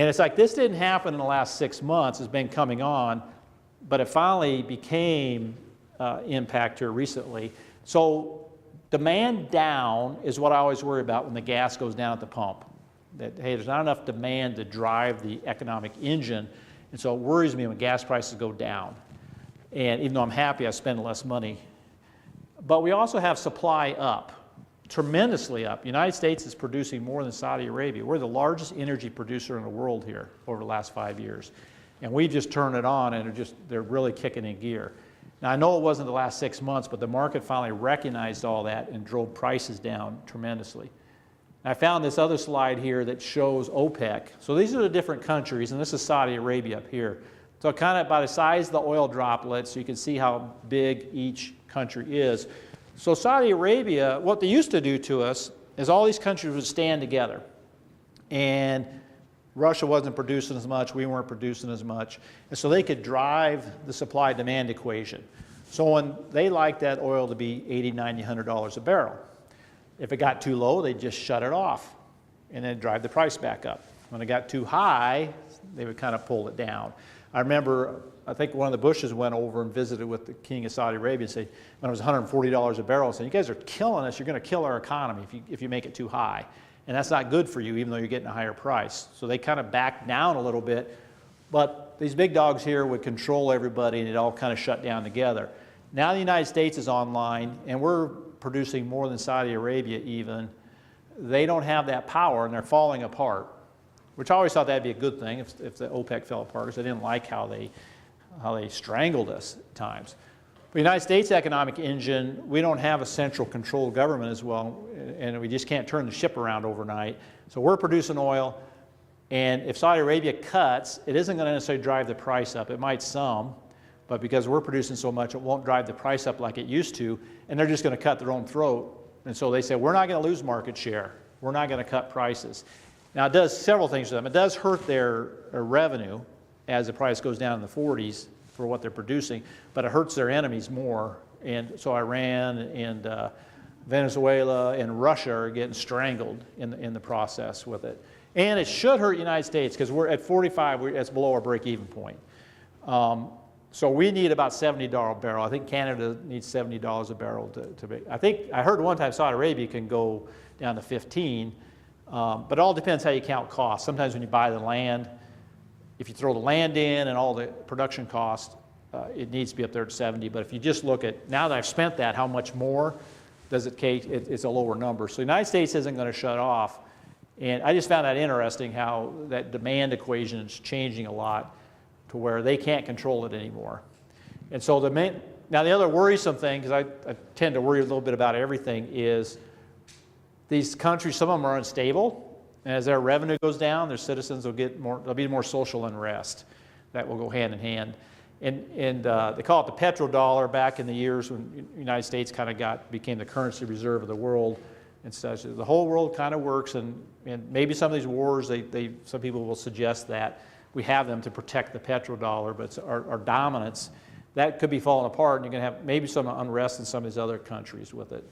And it's like this didn't happen in the last 6 months. It's been coming on, but it finally became impact here recently. So demand down is what I always worry about when the gas goes down at the pump. That, hey, there's not enough demand to drive the economic engine, and so it worries me when gas prices go down. And even though I'm happy I spend less money. But we also have supply up, tremendously up. The United States is producing more than Saudi Arabia. We're the largest energy producer in the world here over the last 5 years. And we just turned it on and they're really kicking in gear. Now I know it wasn't the last 6 months, but the market finally recognized all that and drove prices down tremendously. I found this other slide here that shows OPEC. So these are the different countries, and this is Saudi Arabia up here. So kind of by the size of the oil droplets, you can see how big each country is. So Saudi Arabia, what they used to do to us is all these countries would stand together. And Russia wasn't producing as much, we weren't producing as much. And so they could drive the supply-demand equation. So when they liked that oil to be $80, $90, $100 a barrel. If it got too low, they'd just shut it off and then drive the price back up. When it got too high, they would kind of pull it down. I remember, I think one of the Bushes went over and visited with the king of Saudi Arabia and said, when it was $140 a barrel, said, you guys are killing us, you're going to kill our economy if you make it too high. And that's not good for you, even though you're getting a higher price. So they kind of backed down a little bit, but these big dogs here would control everybody and it all kind of shut down together. Now the United States is online and we're producing more than Saudi Arabia even. They don't have that power and they're falling apart, which I always thought that'd be a good thing if the OPEC fell apart, because I didn't like how they strangled us at times. The United States economic engine, we don't have a central controlled government as well, and we just can't turn the ship around overnight. So we're producing oil, and if Saudi Arabia cuts, it isn't going to necessarily drive the price up. It might some, but because we're producing so much, it won't drive the price up like it used to, and they're just going to cut their own throat. And so they say, we're not going to lose market share. We're not going to cut prices. Now it does several things to them. It does hurt their revenue as the price goes down in the 40s for what they're producing, but it hurts their enemies more. And so Iran and Venezuela and Russia are getting strangled in the process with it. And it should hurt the United States because we're at 45, it's below our break-even point. So we need about $70 a barrel. I think Canada needs $70 a barrel to be. I heard one time Saudi Arabia can go down to 15, but it all depends how you count costs. Sometimes when you buy the land, if you throw the land in and all the production costs, it needs to be up there at 70. But if you just look at, now that I've spent that, how much more does it take? It's a lower number. So the United States isn't going to shut off. And I just found that interesting how that demand equation is changing a lot to where they can't control it anymore. And so now the other worrisome thing, because I tend to worry a little bit about everything, is these countries, some of them are unstable. And as their revenue goes down, their citizens will there'll be more social unrest. That will go hand in hand. And they call it the petrodollar back in the years when the United States kind of became the currency reserve of the world and such. The whole world kind of works, and maybe some of these wars, some people will suggest that we have them to protect the petrodollar, but our dominance, that could be falling apart, and you're going to have maybe some unrest in some of these other countries with it.